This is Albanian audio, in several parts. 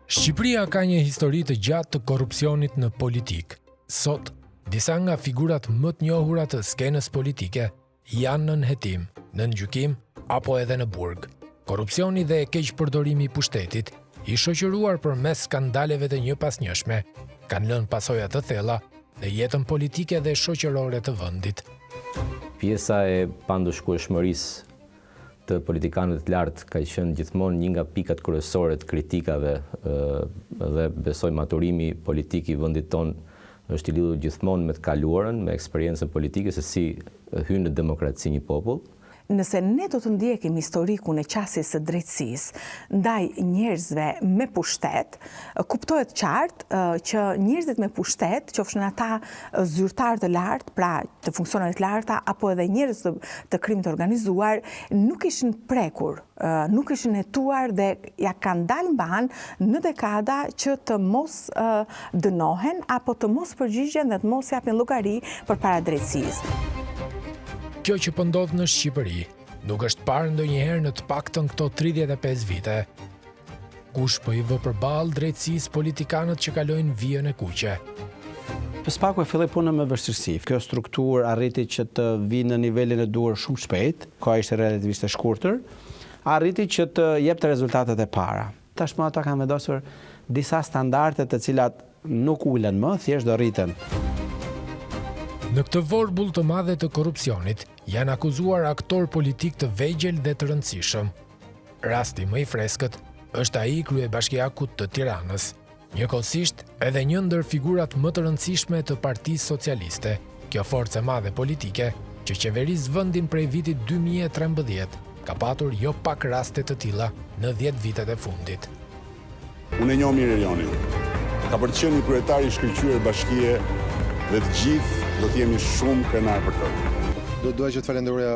Shqipëria ka një histori të gjatë të korrupsionit në politikë. Sot, disa nga figurat më të njohura të skenës politike janë në hetim, në gjykim apo edhe në burg. Korrupsioni dhe keqpërdorimi i pushtetit, i shoqëruar përmes skandaleve të njëpasnjëshme, kanë lënë pasoja të thella në jetën politike dhe shoqërore të vendit. Pjesa e pandushkueshmërisë të politikanëve të lartë ka qenë gjithmonë një nga pikat kryesore të kritikave dhe besoj maturimi politik i vendit tonë është i lidhur gjithmonë me të kaluarën, me eksperiencën politike se si hyn në demokraci një popull. Nëse ne do të ndjekim historikun e qasjes së drejtësisë ndaj njerëzve me pushtet, kuptohet qartë që njerëzit me pushtet, qofshin ata zyrtar të lartë, pra të funksioneve të larta, apo edhe njerëz të krimit të organizuar, nuk ishin prekur, nuk ishin hetuar dhe ja kanë dalë mban në dekada që të mos dënohen apo të mos përgjigjen dhe të mos japin llogari përpara drejtësisë. Kjo që po ndodh në Shqipëri nuk është parë ndonjëherë në të paktën këto 35 vite. Kush po i vë përballë drejtësisë politikanët që kalojnë vijën e kuqe? Spaku e filloi punën me vështirësi. Kjo strukturë arriti që të vinë në nivelin e duhur shumë shpejt, koha ishte relativisht e shkurtër, arriti që të jepte rezultatet e para. Tashmë ata kanë vendosur disa standarde të cilat nuk ulen më, thjesht do rriten. Në këtë vorbull të madhe të korrupsionit janë akuzuar aktor politik të vegjël dhe të rëndësishëm. Rasti më i freskët është ai i kryebashkiakut të Tiranës, njëkohësisht edhe një ndër figurat më të rëndësishme të Partisë Socialiste, kjo forcë e madhe politike që qeveris vendin prej vitit 2013, ka patur jo pak raste të tilla në 10 vitet e fundit. Unë e njoh mirë Erionin. Ka për të qenë një kryetar i shkëlqyer bashkie dhe të gjithë do të jemi shumë krenar për të. Dua që të falenderoja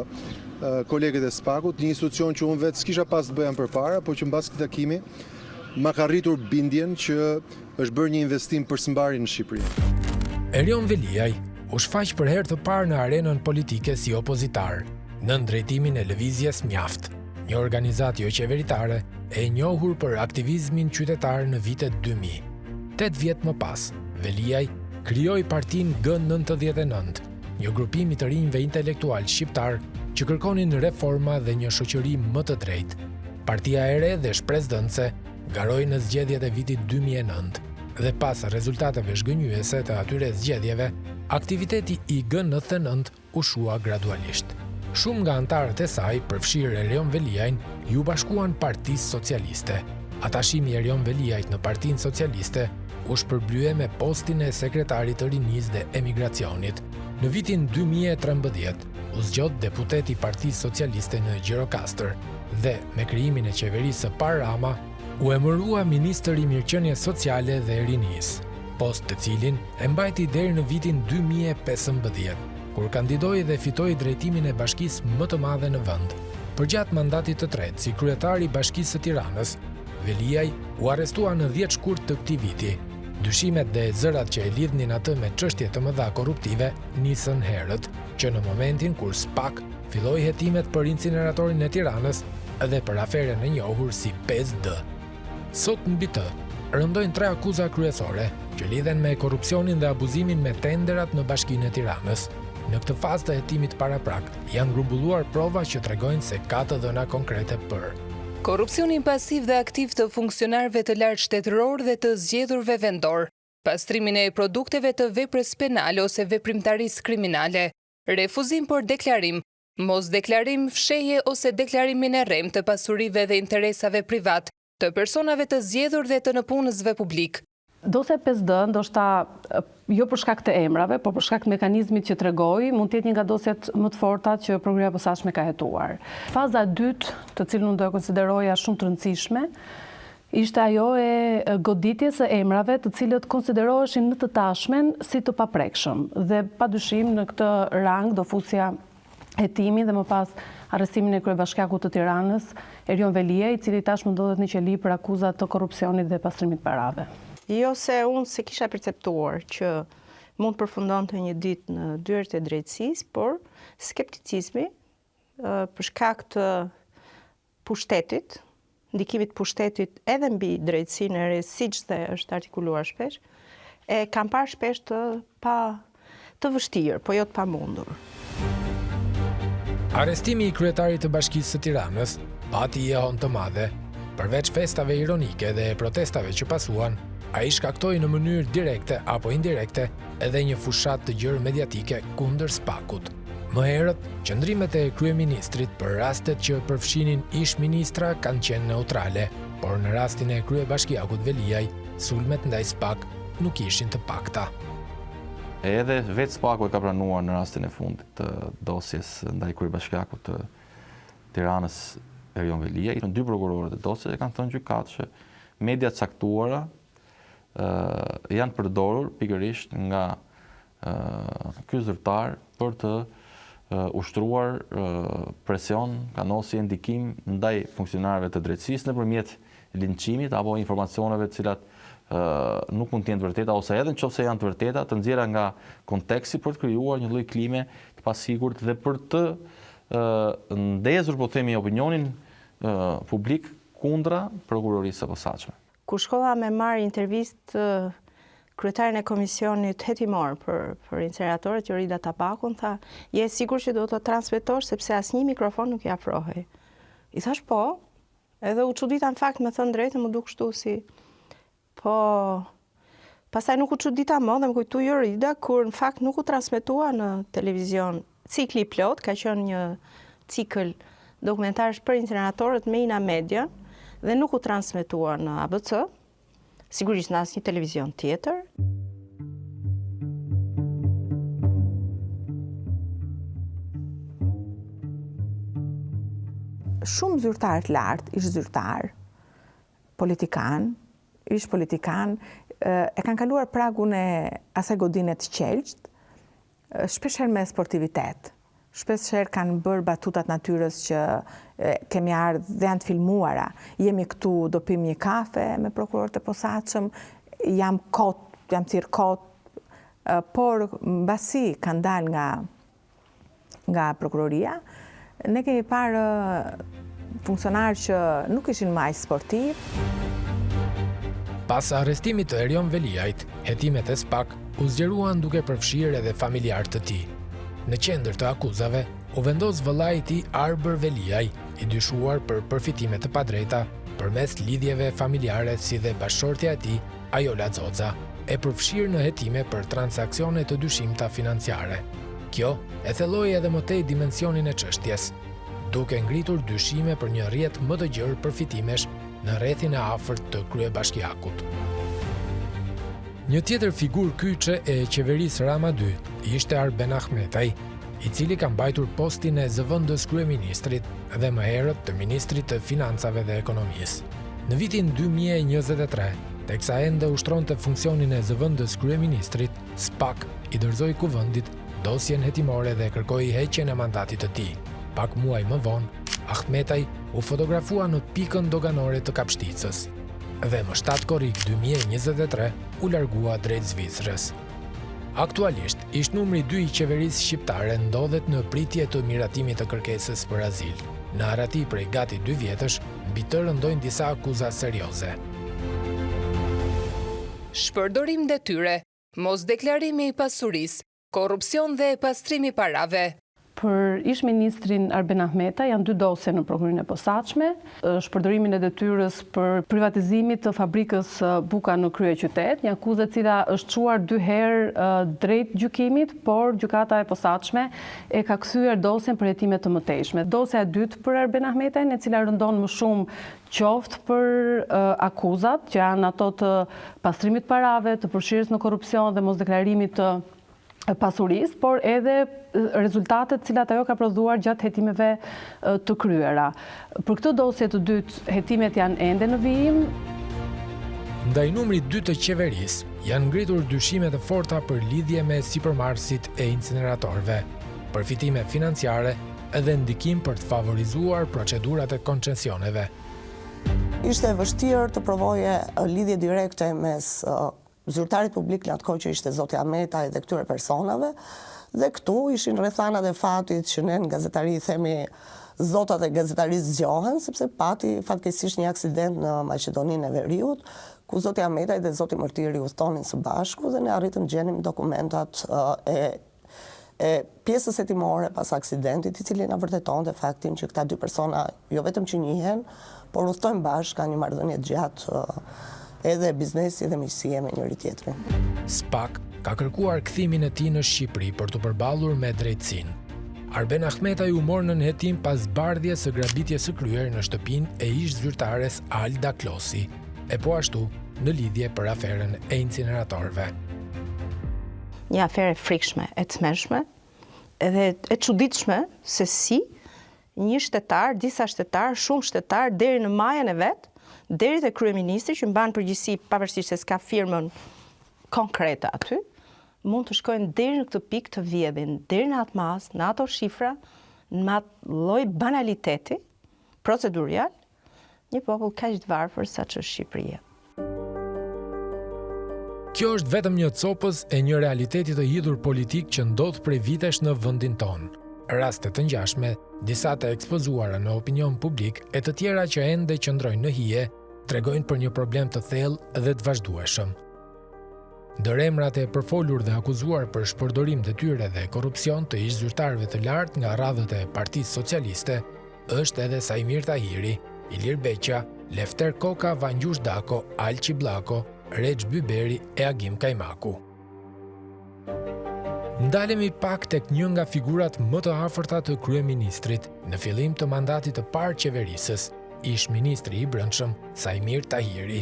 kolegët e Spakut, një institucion që unë vetë s'kisha pas të bëjam përpara, por që mbas këtij takimi ma ka rritur bindjen që është bërë një investim për sëmbarjen në Shqipëri. Erion Veliaj u shfaq për herë të parë në arenën politike si opozitar, në drejtimin e Lëvizjes Mjaft, një organizatë jo qeveritare e njohur për aktivizmin qytetar në vitet 2000. 8 vjet më pas, Veliaj krijoi Partinë G99, një grupim i të rinjve intelektual shqiptar që kërkonin reforma dhe një shoqëri më të drejtë. Partia e re dhe shpresdhënëse garoi në zgjedhjet e vitit 2009 dhe pas rezultateve zhgënjyese të atyre zgjedhjeve, aktiviteti i G99 u shua gradualisht. Shumë nga antarët e saj, përfshirë Erion Veliajin, ju bashkuan Partisë Socialiste. Atashimi i Erion Veliajit në Partinë Socialiste u shpërblye me postin e sekretarit të rinisë dhe emigracionit. Në vitin 2013, u zgjodh deputet i Partisë Socialiste në Gjirokastër dhe me krijimin e qeverisë së parë Rama, u emërua ministër i mirëqenies sociale dhe rinisë, post të cilin e mbajti deri në vitin 2015, kur kandidoi dhe fitoi drejtimin e bashkisë më të madhe në vend. Përgjatë mandatit të tretë si kryetar i Bashkisë së Tiranës, Veliaj u arrestua në 10 shkurt të këtij viti. Dyshimet dhe zërat që e lidhnin atë me çështje të mëdha korruptive nisën herët, që në momentin kur SPAK filloi hetimet për incineratorin e Tiranës dhe për aferën e njohur si 5D. Sot mbi të rëndojnë 3 akuza kryesore që lidhen me korrupsionin dhe abuzimin me tenderat në Bashkinë e Tiranës. Në këtë fazë të hetimit paraprak janë grumbulluar prova që tregojnë se ka të dhëna konkrete për korrupsionin pasiv dhe aktiv të funksionarëve të lartë shtetëror dhe të zgjedhurve vendor, pastrimin e produkteve të veprës penale ose veprimtarisë kriminale, refuzim për deklarim, mos deklarim, fshehje ose deklarimin e rrem të pasurive dhe interesave privat të personave të zgjedhur dhe të nëpunësve publik. Dosja 5D, ndoshta jo për shkak të emrave, por për shkak të mekanizmit që tregoi, mund të jetë një nga dosjet më të forta që programi i posaçme ka hetuar. Faza e dytë, të cilën unë do e konsideroja shumë të rëndësishme, ishte ajo e goditjes së emrave, të cilët konsideroheshin në të tashmen si të paprekshëm. Dhe padyshim në këtë rang do fusja hetimin dhe më pas arrestimin e kryebashkiakut të Tiranës, Erion Velia, I cili tashmë ndodhet në qeli për akuzat të korrupsionit dhe pastrimit parave. Jo se unë se kisha perceptuar që mund përfundon të një ditë në dyert e drejtësisë, por skepticizmi për shkak të pushtetit, ndikimit pushtetit edhe mbi drejtësinë e re, siç dhe është artikuluar shpesh, e kam parë shpesh të vështirë, po jo të pamundur. Arrestimi I kryetarit të Bashkisë së Tiranës pati jehon të madhe. Përveç festave ironike dhe protestave që pasuan, ai shkaktoi në mënyrë direkte apo indirekte edhe një fushat të gjerë mediatike kundër SPAK-ut. Më herët, qëndrimet e kryeministrit për rastet që përfshinin ish ministra kanë qenë neutrale, por në rastin e kryebashkiakut Veliaj, sulmet ndaj SPAK nuk ishin të pakta. Edhe vetë SPAK-u e ka pranuar në rastin e fundit të dosjes ndaj kryebashkiakut të Tiranës Erion Veliaj. Në 2 prokurorët e dosjes e kanë thënë gjykatës që media caktuara janë përdorur pikërisht nga ky zyrtar për të ushtruar presion, kanosje, ndikim ndaj funksionarëve të drejtësisë nëpërmjet linçimit apo informacioneve të cilat nuk mund të jenë të vërteta ose edhe nëse janë të vërteta, të nxjerra nga konteksti për të krijuar një lloj klime të pasigurt dhe për të ndezur, po themi, opinionin publik kundra prokurorisë së posaçme. Kur shkova me marr intervistë kryetarin e komisionit hetimor për incineratorët Jorida Tabakun, tha, je sigur që do të transmetosh sepse asnjë mikrofon nuk I afrohej. I thash po, edhe u çudita në fakt, me thënë drejtë, më duk kështu si, po, pastaj nuk u çudita më dhe më kujtu Jorida, kur në fakt nuk u transmetua në televizion cikli plot, ka qenë një cikël dokumentarësh për incineratorët me Ina Media, dhe nuk u transmetua në ABC, sigurisht në asnjë televizion tjetër. Shumë zyrtar të lartë, ish zyrtar, politikan, e kanë kaluar pragun e asaj godine të qelqt, shpeshherë me sportivitet. Shpeshherë kanë bërë batutat natyrës që kemi ardhur dhe janë të filmuara. Jemi këtu, do pim një kafe me prokurorët e posaçëm, jam thirr kot, por mbasi kanë dalë nga prokuroria, ne kemi parë funksionarë që nuk ishin më aq sportiv. Pas arrestimit të Erion Veliajt, hetimet e SPAK u zgjeruan duke përfshirë edhe familjarë të tij. Në qendër të akuzave, u vendos vëllai I tij Arber Veliaj, I dyshuar për përfitime të padrejta përmes lidhjeve familjare si dhe bashkëshortja e tij, Ajola Xoxa, e përfshirë në hetime për transaksione të dyshimta financiare. Kjo e thelloi edhe më tej dimensionin e çështjes, duke ngritur dyshime për një rrjet më të gjerë përfitimesh në rrethin e afërt të kryebashkiakut. Një tjetër figurë kyçe e qeverisë Rama II ishte Arben Ahmetaj, I cili ka mbajtur postin e zëvendës kryeministrit dhe më herët të ministrit të financave dhe ekonomisë. Në vitin 2023, teksa ende ushtronte funksionin e zëvendës kryeministrit, SPAK I dorëzoi kuvendit dosjen hetimore dhe kërkoi heqjen e mandatit të tij. Pak muaj më vonë, Ahmetaj u fotografua në pikën doganore të Kapshticës dhe më 7 korrik 2023 u largua drejt Zvicrës. Aktualisht, ish numri 2 I qeverisë shqiptare ndodhet në pritje të miratimit të kërkesës për azil. Në arati prej gati 2 vjetësh, mbi të rëndojnë disa akuza serioze. Shpërdorim detyre, mos deklarimi I pasurisë, korrupsion dhe pastrimi parave. Për ish ministrin Arben Ahmeta janë 2 dosje në prokurorinë e posaçme, shpërdorimin e detyrës për privatizimit të fabrikës Buka në kryeqytet, një akuzë e cila është çuar 2 herë drejt gjykimit, por gjykata e posaçme e ka kthyer dosjen për hetime të mëtejshme. Dosja e dytë për Arben Ahmetajn, e cila rëndon më shumë qoftë për akuzat, që janë ato të pastrimit parave, të përfshirjes në korrupsion dhe mosdeklarimit të pasurisë, por edhe rezultatet cilat ajo ka prodhuar gjatë hetimeve të kryera. Për këtë dosje të dytë, hetimet janë ende në vijim. Ndaj numrit 2 të qeverisë, janë ngritur dyshime të forta për lidhje me sipërmarrësit e incineratorëve, përfitime financiare edhe ndikim për të favorizuar procedurat e koncesioneve. Ishte vështirë të provoje lidhje direkte mes zyrtarit publik në atë kohë që ishte zoti Ahmetaj dhe këtyre personave, dhe këtu ishin rrethanat e fatit që ne në gazetari themi zotat e gazetarisë zgjohen, sepse pati fatkeqësisht një aksident në Maqedoninë e Veriut, ku zoti Ahmetaj dhe zoti Mërtiri udhtonin së bashku dhe ne arritëm gjenim dokumentat e pjesës hetimore pas aksidentit, i cili na vërtetonte faktin që këta dy persona jo vetëm që njihen, por udhtojnë bashkë, ka një marrëdhënie të gjatë edhe biznesi dhe miqësie me njëri tjetrin. SPAK ka kërkuar kthimin e tij në Shqipëri për të përballur me drejtësinë. Arben Ahmetaj u mor në hetim pas bardhjes së grabitjes së kryer në shtëpinë e ish zyrtares Alda Klosi, e po ashtu në lidhje për aferën e incineratorëve. Një aferë frikshme, e tmerrshme, edhe e çuditshme se si një shtetar, disa shtetar, shumë shtetar deri në majën e vet, deri te kryeministri që mban përgjegjësi pavarësisht se s'ka firmën konkrete aty, mund të shkojnë deri në këtë pikë të vjedhin, deri në atë mas, në ato shifra, në atë lloj banaliteti procedurial, një popull kaq të varfër sa që është Shqipëria. Kjo është vetëm një copës e një realiteti të hidhur politik që ndodh prej vitesh në vendin tonë. Raste të ngjashme, disa të ekspozuara në opinion publik e të tjera që ende qëndrojnë në hije, tregojnë për një problem të thellë dhe të vazhdueshëm. Ndër emrat e përfolur dhe akuzuar për shpërdorim detyre dhe korrupsion të ish zyrtarëve të lartë nga radhët e Partisë Socialiste është edhe Sajmir Tahiri, Ilir Beqa, Lefter Koka, Vangjush Dako, Alqi Bllako, Rex Byberi e Agim Kajmaku. Ndalemi pak tek një nga figurat më të afërta të kryeministrit në fillim të mandatit të parë qeverisës, ish ministri i brendshëm Sajmir Tahiri.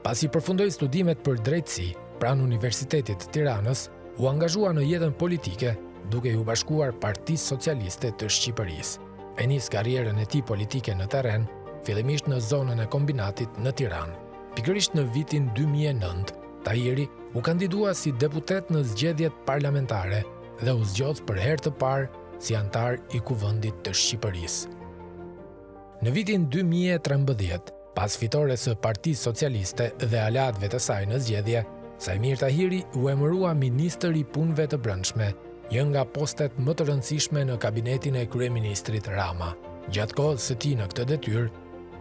Pasi përfundoi studimet për drejtësi pranë Universitetit të Tiranës, u angazhua në jetën politike duke u bashkuar Partisë Socialiste të Shqipërisë. E nis karrierën e tij politike në terren, fillimisht në zonën e kombinatit në Tiranë. Pikërisht në vitin 2009, Tahiri u kandidua si deputet në zgjedhjet parlamentare dhe u zgjodh për herë të parë si antar i Kuvendit të Shqipërisë. Në vitin 2013, pas fitores së Partisë Socialiste dhe aleatëve të saj në zgjedhje, Sajmir Tahiri u emërua ministër i punëve të brendshme, një nga postet më të rëndësishme në kabinetin e kryeministrit Rama. Gjatë kohës së tij në këtë detyrë,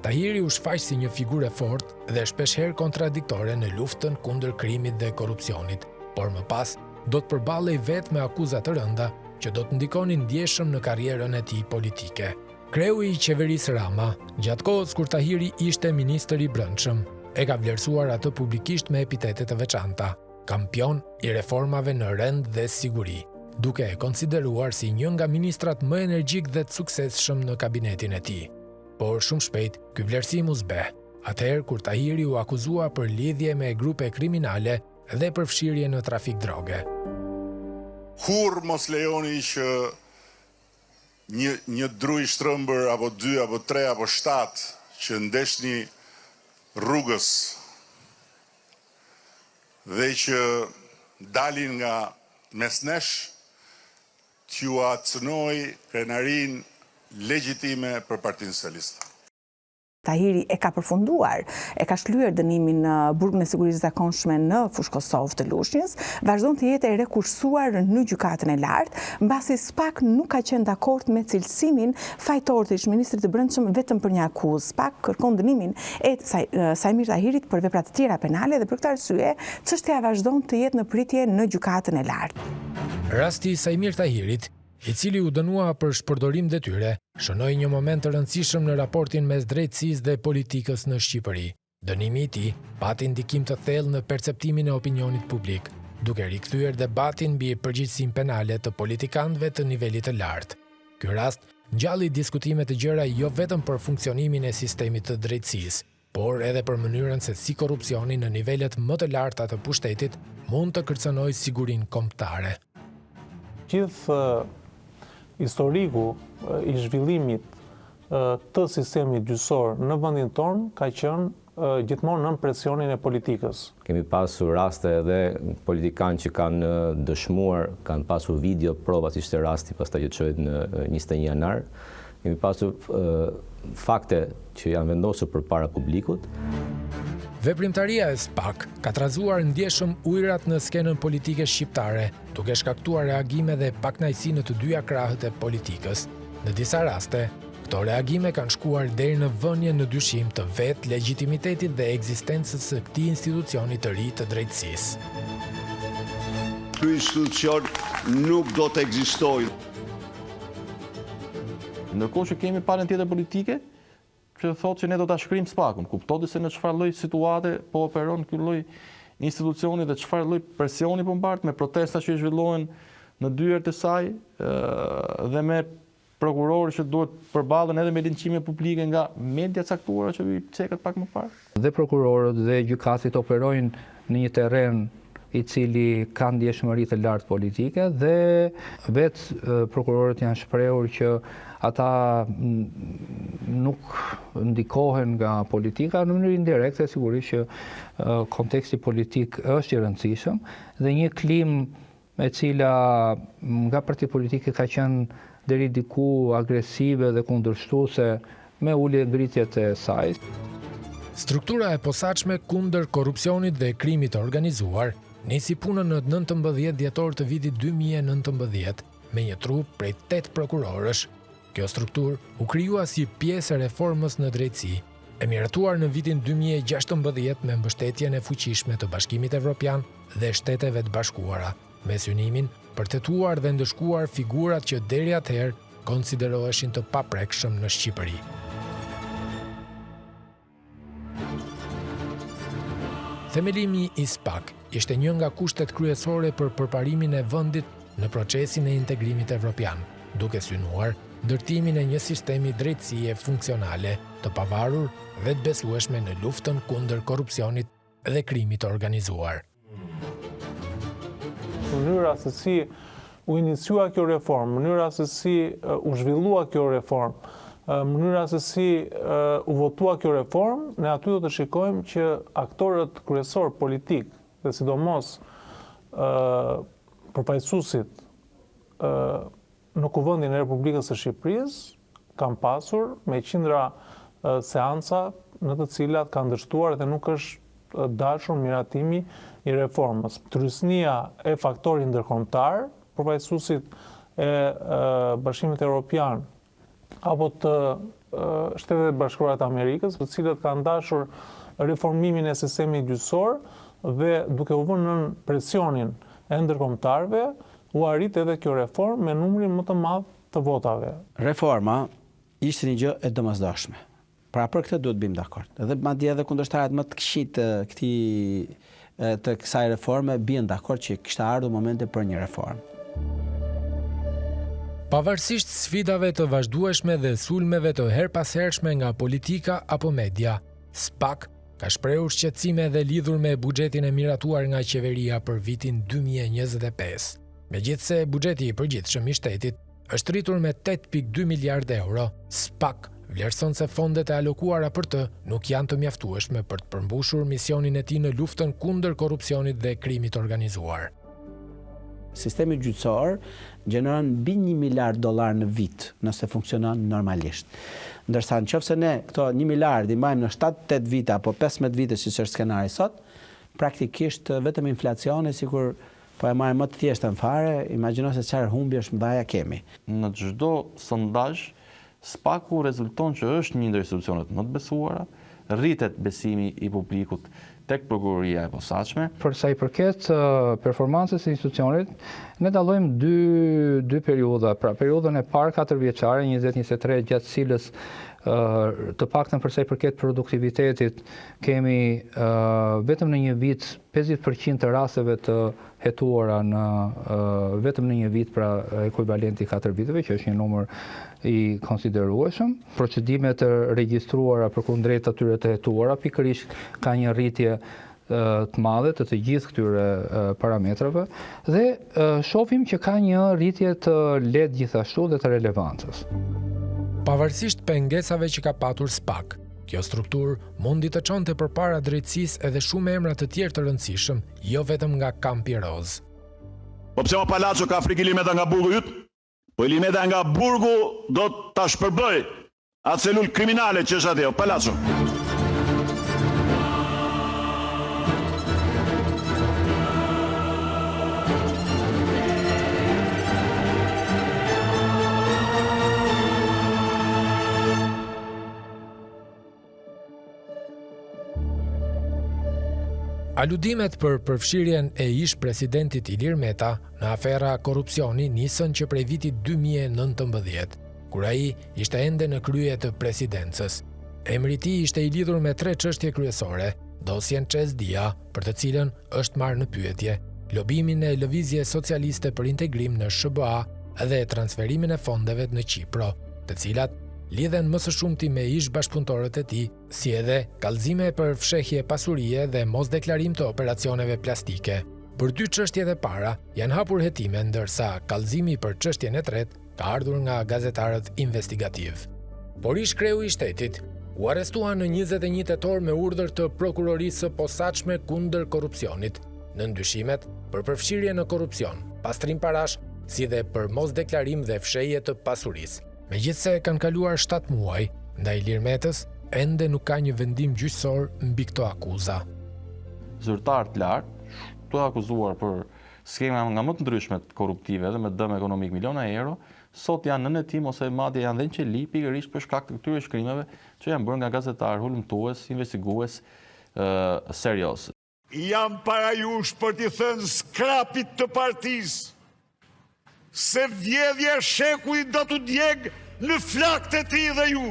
Tahiri u shfaq si një figurë e fortë dhe shpeshherë kontradiktore në luftën kundër krimit dhe korrupsionit, por më pas do të përballej vetë me akuza të rënda që do të ndikonin ndjeshëm në karrierën e tij politike. Kreu i qeverisë Rama, gjatë kohës kur Tahiri ishte ministër i brendshëm, e ka vlerësuar atë publikisht me epitete të veçanta, kampion i reformave në rend dhe siguri, duke e konsideruar si një nga ministrat më energjik dhe të suksesshëm në kabinetin e tij. Por shumë shpejt, ky vlerësim u zbe, atëherë kur Tahiri u akuzua për lidhje me grupe kriminale dhe përfshirje në trafik droge. Kur mos lejoni që një druj shtrëmbër, apo 2, apo 3, apo 7, që ndeshni rrugës dhe që dalin nga mesnesh, t'ju cënoj krenarin legjitime për Partinë Socialiste. Tahiri e ka përfunduar, e ka shlyer dënimin në burgun e sigurisë zakonshme në Fushë Kosovë të Lushnjës, vazhdon të jetë e rekursuar në gjykatën e lartë, mbasi SPAK nuk ka qenë dakord me cilësimin fajtor të ish-ministrit të brendshëm vetëm për një akuzë. SPAK kërkon dënimin e Sajmir Tahirit për vepra të tjera penale dhe për këtë arsye, çështja vazhdon të jetë në pritje në gjykatën e lartë. Rasti i Sajmir Tahirit, i cili u dënua për shpërdorim detyre, shënoi një moment të rëndësishëm në raportin mes drejtësisë dhe politikës në Shqipëri. Dënimi i tij pati ndikim të thellë në perceptimin e opinionit publik, duke rikthyer debatin mbi përgjegjësinë penale të politikanëve të nivelit të lartë. Ky rast ngjalli diskutime të gjëra jo vetëm për funksionimin e sistemit të drejtësisë, por edhe për mënyrën se si korrupsioni në nivelet më të larta të pushtetit mund të kërcënojë sigurinë kombëtare. Gjithë historiku i zhvillimit të sistemit gjyqësor në vendin tonë ka qenë gjithmonë nën presionin e politikës. Kemi pasur raste edhe politikanë që kanë dëshmuar, kanë pasur video prova, si ishte rasti pastaj që çohet në 21 janar. Kemi pasur fakte që janë vendosur përpara publikut. Veprimtaria e SPAK ka trazuar ndjeshëm ujërat në skenën politike shqiptare, duke shkaktuar reagime dhe pakënaqësi në të dyja krahët e politikës. Në disa raste, këto reagime kanë shkuar deri në vënje në dyshim të vetë legjitimitetit dhe ekzistencës së këtij institucioni të ri të drejtësisë. Ky institucion nuk do të ekzistojë. Ndërkohë që kemi palën tjetër politike, që thotë që ne do ta shkrim SPAK-un, kuptohet se në çfarë lloj situate po operon ky lloj institucioni dhe çfarë lloj presioni po mbart me protesta që zhvillohen në dyert e saj dhe me prokurorë që duhet përballen edhe me linçime publike nga media caktuara që vi çekat pak më parë. Dhe prokurorët dhe gjykatit operojnë në një terren i cili ka ndjeshmëri të lartë politike dhe vetë prokurorët janë shprehur që ata nuk ndikohen nga politika në mënyrë indirekte, sigurisht që konteksti politik është i rëndësishëm dhe një klimë e cila nga parti politike ka qenë deri diku agresive dhe kundërshtuese me ulje ngritjet e saj. Struktura e posaçme kundër korrupsionit dhe krimit të organizuar nisi punën në 19 dhjetor të vitit 2019 me një trup prej 8 prokurorësh. Kjo strukturë u krijua si pjesë e reformës në drejtësi, e miratuar në vitin 2016 me mbështetjen e fuqishme të Bashkimit Evropian dhe Shteteve të Bashkuara, me synimin për tetuar dhe ndëshkuar figurat që deri atëherë konsideroheshin të paprekshëm në Shqipëri. Themelimi i SPAK ishte një nga kushtet kryesore për përparimin e vendit në procesin e integrimit evropian, duke synuar ndërtimin e një sistemi drejtësie funksionale, të pavarur dhe të besueshme në luftën kundër korrupsionit dhe krimit të organizuar. Mënyra se si u iniciua kjo reformë, mënyra se si u zhvillua kjo reformë, mënyra se si u votua kjo reformë, ne aty do të shikojmë që aktorët kryesor politik dhe sidomos përfaqësuesit në Kuvendin e Republikës së Shqipërisë kanë pasur me qindra seanca në të cilat kanë dështuar dhe nuk është dashur miratimi i reformës. Trysnia e faktorit ndërkombëtar, përfaqësuesit e Bashkimit Evropian apo të Shtetet Bashkuara të Amerikës, të cilët kanë dashur reformimin e sistemit gjyqësor dhe duke u vënë nën presionin e ndërkombëtarëve, u arrit edhe kjo reformë me numrin më të madh të votave. Reforma ishte një gjë e domosdoshme. Pra për këtë duhet bëjmë dakord. Edhe madje edhe kundërshtarët më të këqij të kësaj reforme bien dakord që kishte ardhur momenti për një reformë. Pavarësisht sfidave të vazhdueshme dhe sulmeve të herpashershme nga politika apo media, SPAK ka shprehur shqetësime dhe lidhur me buxhetin e miratuar nga qeveria për vitin 2025. Megjithse buxheti i përgjithshëm i shtetit është rritur me 8.2 miliardë euro, SPAK vlerëson se fondet e alokuara për të nuk janë të mjaftueshme për të përmbushur misionin e tij në luftën kundër korrupsionit dhe krimit organizuar. Sistemi gjyqësor gjeneron mbi $1 miliard në vit nëse funksionon normalisht. Ndërsa nëse ne këto 1 miliard i mbajmë në 7-8 vite apo 15 vite siç është skenari sot, praktikisht vetëm inflacioni sikur po e marrim më të thjeshtën fare, imagjino se çfarë humbjesh mëdha kemi. Në çdo sondazh SPAK-u rezulton që është një ndër institucionet më të besuara, rritet besimi i publikut tek prokuroria e posaçme. Për sa i përket performancës së institucionit, ne dallojmë dy periudha. Pra periudhën e parë 4 vjeçare, 20-23, gjatë cilës të paktën për sa i përket produktivitetit kemi vetëm në një vit 50% të rasteve të hetuara në vetëm në një vit, pra ekuivalenti 4 viteve, që është një numër i konsiderueshëm. Procedimet të regjistruara përkundrejt atyre të hetuara pikërisht ka një rritje të madhe të gjithë këtyre parametrave dhe shohim që ka një rritje të lehtë gjithashtu dhe të relevancës. Pavarësisht pengesave që ka patur SPAK, Kjo strukturë mundi të çonte përpara drejtësisë edhe shumë emra të tjerë të rëndësishëm, jo vetëm nga kampi roz. Po pse o Palaco ka frikë Ilimeta nga burgu jut? Po Ilimeta nga burgu do ta shpërbëj atë celul kriminale që është atje, o Palaco. Aludimet për përfshirjen e ish presidentit Ilir Meta në afera korrupsioni nisën që prej vitit 2019, kur ai ishte ende në krye të presidencës. Emri i tij ishte i lidhur me 3 çështje kryesore: dosjen Çezdia, për të cilën është marrë në pyetje, lobimin e Lëvizjes Socialiste për integrim në SBA dhe transferimin e fondeve në Kipro, të cilat lidhen më së shumti me ish bashkëpunëtorët e tij, si edhe kallëzime për fshehje pasurie dhe mosdeklarim të operacioneve plastike. Për 2 çështjet e para janë hapur hetime, ndërsa kallëzimi për çështjen e tretë ka ardhur nga gazetarët investigativ. Por ish kreu i shtetit u arrestua në 21 tetor me urdhër të prokurorisë së posaçme kundër korrupsionit, në ndyshimet për përfshirje në korrupsion, pastrim parash, si dhe për mosdeklarim dhe fshehje të pasurisë. Megjithse kanë kaluar 7 muaj, ndaj Ilir Metës ende nuk ka një vendim gjyqësor mbi këto akuza. Zyrtar të lartë, të akuzuar për skema nga më të ndryshmet korruptive dhe me dëm ekonomik miliona euro, sot janë në hetim ose madje janë dhe në qeli pikërisht për shkak të këtyre shkrimeve që janë bërë nga gazetarë hulumtues, investigues serioz. Jam para jush për t'i thënë skrapit të partisë se vjedhja sheku i do t'u djeg në flakët e ti dhe ju.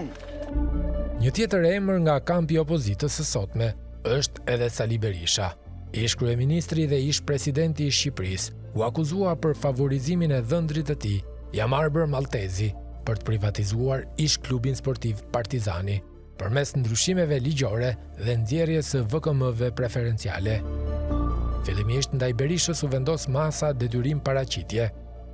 Një tjetër emër nga kampi i opozitës së sotme është edhe Sali Berisha. Ish kryeministri dhe ish presidenti i Shqipërisë u akuzua për favorizimin e dhëndrit të tij, Jamarbër Maltezi, për të privatizuar ish klubin sportiv Partizani, përmes ndryshimeve ligjore dhe nxjerrjes së VKM-ve preferenciale. Fillimisht ndaj Berishës u vendos masa detyrim paraqitje,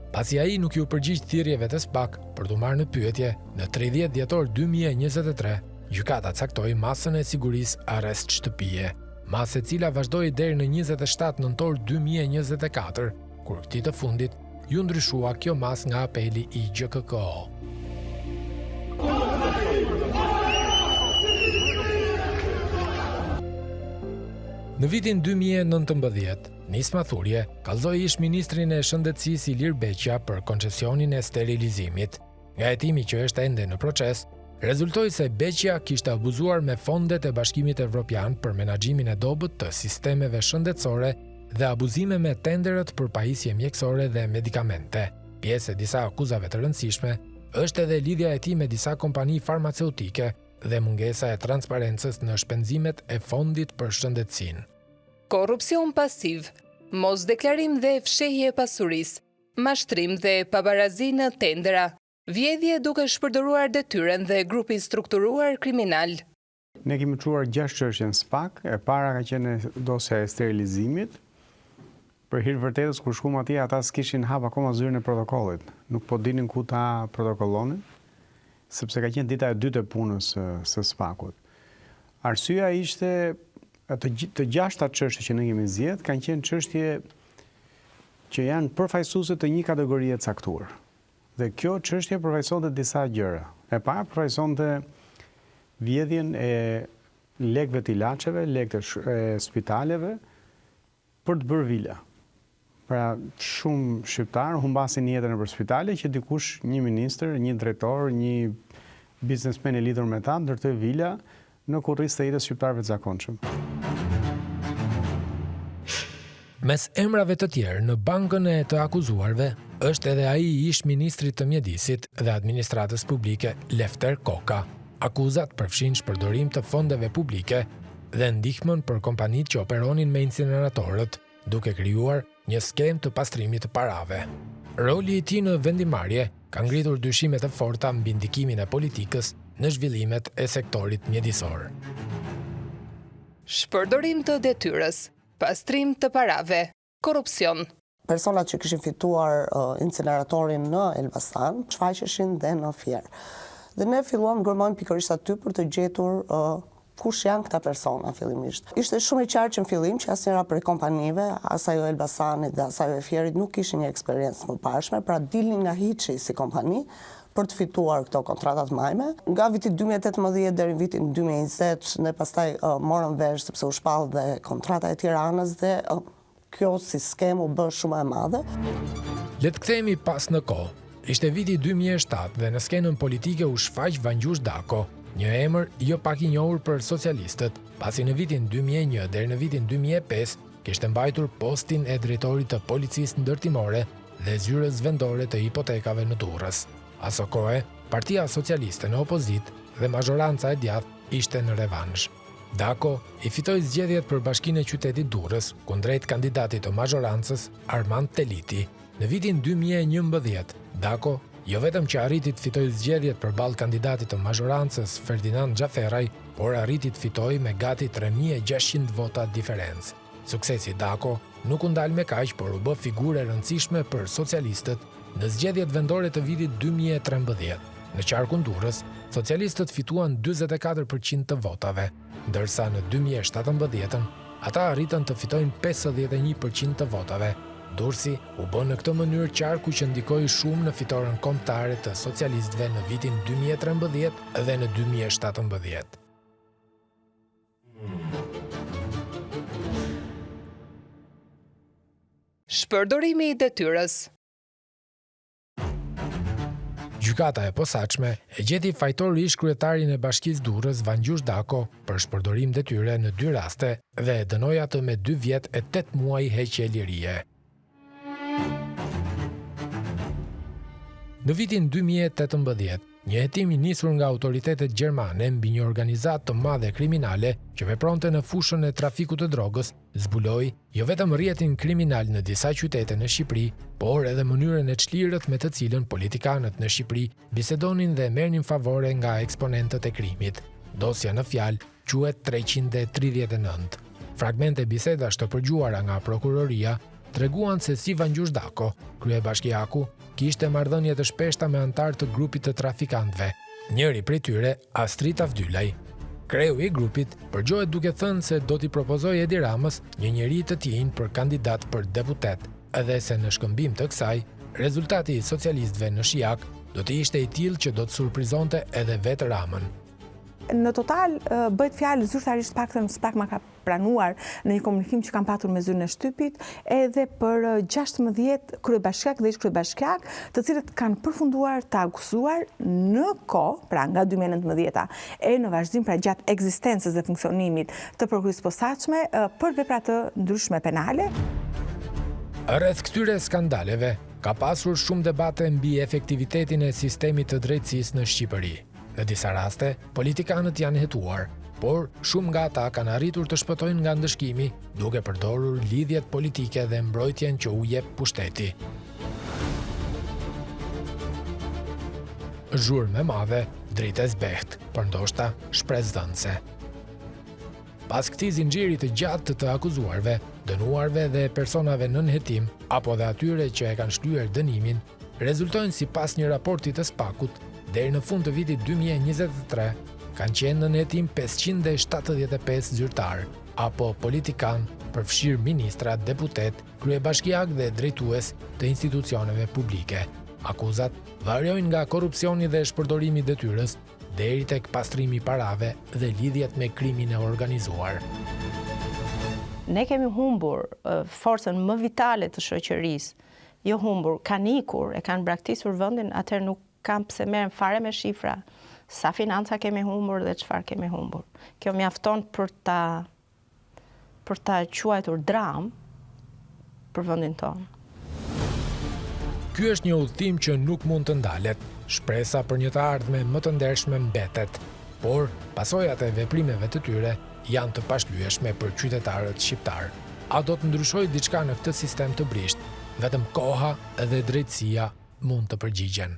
pasi ai nuk ju përgjigj thirrjeve të SPAK për t'u marrë në pyetje, në 30 dhjetor 2023, gjykata caktoi masën e sigurisë arrest shtëpie, masë e cila vazhdoi deri në 27 nëntor 2024, kur këtij të fundit ju ndryshua kjo masë nga apeli i GKK-o. Në vitin 2019, Nisma Thurje kallëzoi ish ministrin e shëndetësisë Ilir Beqia për koncesionin e sterilizimit. Nga hetimi që është ende në proces, rezultoi se Beqia kishte abuzuar me fondet e Bashkimit Evropian për menaxhimin e dobët të sistemeve shëndetësore dhe abuzime me tenderët për pajisje mjekësore dhe medikamente. Pjesë e disa akuzave të rëndësishme është edhe lidhja e tij me disa kompani farmaceutike dhe mungesa e transparencës në shpenzimet e fondit për shëndetësinë. Korrupsion pasiv, mosdeklarim dhe fshehje pasurisë, mashtrim dhe pabarazi në tendera, vjedhje duke shpërdoruar detyren dhe grupi strukturuar kriminal. Ne kemi çuar 6 çështje në SPAK, e para ka qenë dosja e sterilizimit. Për hir vërtetës kur shkuam atje ata s'kishin hap akoma zyrën e protokollit. Nuk po dinin ku ta protokollonin, sepse ka qenë dita e dytë e punës së SPAK-ut. Arsyeja ishte të 6 çështje që ne kemi zgjedhur kanë qenë çështje që janë përfaqësuese të një kategorie caktuar. Dhe kjo çështje përfaqësonte disa gjëra. E para përfaqësonte vjedhjen e lekëve të ilaçeve, lekëve e spitaleve për të bërë vila. Pra shumë shqiptarë humbasin jetën nëpër spitale që dikush, një ministër, një drejtor, një biznesmen i lidhur me ta ndërtoi vila në kurrizë të jetës shqiptarëve të zakonshëm. Mes emrave të tjerë në bankën e të akuzuarve është edhe ai ish ministri të mjedisit dhe administratës publike Lefter Koka. Akuzat përfshin shpërdorim të fondeve publike dhe ndihmën për kompanitë që operonin me incineratorët, duke krijuar një skem të pastrimit të parave. Roli i tij në vendimarrje ka ngritur dyshime të forta mbi ndikimin e politikës në zhvillimet e sektorit mjedisor. Shpërdorim të detyrës, pastrim të parave, korrupsion. Personat që kishin fituar inceneratorin në Elbasan, shfaqeshin dhe në Fier. Dhe ne filluam gërmojmë pikërisht aty për të gjetur kush janë këta persona fillimisht. Ishte shumë e qartë që në fillim që asnjëra prej kompanive, as ajo Elbasanit dhe as ajo e Fierit nuk kishin një eksperiencë më parshme, pra dilnin nga hiçi si kompani për të fituar këto kontratat majme. Nga viti 2018 deri në vitin 2020 ne pastaj morëm vesh sepse u shpall dhe kontrata e Tiranës dhe kjo si skemë u bë shumë e madhe. Le të kthehemi pas në kohë. Ishte viti 2007 dhe në skenën politike u shfaq Vangjush Dako, një emër jo pak i njohur për socialistët, pasi në vitin 2001 deri në vitin 2005 kishte mbajtur postin e drejtorit të policisë ndërtimore dhe zyrës vendore të hipotekave në Durrës. Aso kohë, Partia Socialiste në opozit dhe mazhoranca e djathtë ishte në revansh. Dako i fitoi zgjedhjet për Bashkinë e Qytetit Durrës kundrejt kandidatit të mazhorancës Armand Teliti. Në vitin 2011, Dako jo vetëm që arriti të fitoi zgjedhjet përballë kandidatit të mazhorancës Ferdinand Xhaferaj, por arriti të fitoi me gati 3600 vota diferencë. Suksesi i Dako nuk u ndal me kaq, por u bë figurë e rëndësishme për socialistët në zgjedhjet vendore të vitit 2013. Në qarkun Durrës, socialistët fituan 44% të votave, ndërsa në 2017 ata arritën të fitojnë 51% të votave. Durrësi u bë në këtë mënyrë qarku që ndikoi shumë në fitoren kombëtare të socialistëve në vitin 2013 dhe në 2017. Shpërdorimi i detyrës. Gjykata e posaçme e gjeti fajtorish kryetarin e Bashkisë Durrës Vangjush Dako për shpërdorim detyre në 2 raste dhe e dënoi atë me 2 vjet e 8 muaj heqje lirie. Në vitin 2018, një hetim i nisur nga autoritetet gjermane mbi një organizatë të madhe kriminale që vepronte në fushën e trafikut të drogës, zbuloi jo vetëm rrjetin kriminal në disa qytete në Shqipëri, por edhe mënyrën e çlirët me të cilën politikanët në Shqipëri bisedonin dhe merrnin favore nga eksponentët e krimit. Dosja në fjalë quhet 339. Fragmente bisedash të përgjuara nga prokuroria treguan se si Vangjush Dako, kryebashkiaku, kishte marrëdhënie të shpeshta me antar të grupit të trafikantëve. Njëri prej tyre, Astrid Avdylaj. Kreu i grupit përgjohet duke thënë se do t'i propozojë Edi Ramës një njeri të tij për kandidat për deputet, edhe se në shkëmbim të kësaj, rezultati i socialistëve në Shijak do të ishte i tillë që do të surprizonte edhe vetë Ramën. Në total, bëhet fjalë zyrtarisht pak ma ka pranuar në një komunikim që kam patur me zyrën e shtypit, edhe për 16 kryebashkiak dhe ish kryebashkiak, të cilët kanë përfunduar të akuzuar në kohë, pra nga 2019 e në vazhdim pra gjatë ekzistencës dhe funksionimit të prokurisë posaçme për vepra të ndryshme penale. Rreth këtyre skandaleve ka pasur shumë debate mbi efektivitetin e sistemit të drejtësisë në Shqipëri. Në disa raste, politikanët janë hetuar, por shumë nga ata kanë arritur të shpëtojnë nga ndëshkimi, duke përdorur lidhjet politike dhe mbrojtjen që u jep pushteti. Zhurmë e madhe, dritë e zbehtë, por ndoshta shpresdhënëse. Pas këtij zinxhiri të gjatë të akuzuarve, dënuarve dhe personave nën hetim, apo dhe atyre që e kanë shlyer dënimin, rezultojnë sipas një raporti të Spakut, deri në fund të vitit 2023, kanë qenë në hetim 575 zyrtar, apo politikan, përfshirë ministra, deputet, kryebashkiak dhe drejtues të institucioneve publike. Akuzat variojnë nga korrupsioni dhe shpërdorimi i detyrës, deri tek pastrimi i parave dhe lidhjet me krimin e organizuar. Ne kemi humbur forcën më vitale të shoqërisë, jo humbur, kanë ikur, e kanë braktisur vendin, atëherë nuk kam pse merrem fare me shifra, sa financa kemi humbur dhe çfarë kemi humbur. Kjo mjafton për ta quajtur dram për vendin tonë. Ky është një udhtim që nuk mund të ndalet. Shpresa për një të ardhme më të ndershme mbetet, por pasojat e veprimeve të tyre janë të pashlyeshme për qytetarët shqiptar. A do të ndryshojë diçka në këtë sistem të brisht? Vetëm koha dhe drejtësia mund të përgjigjen.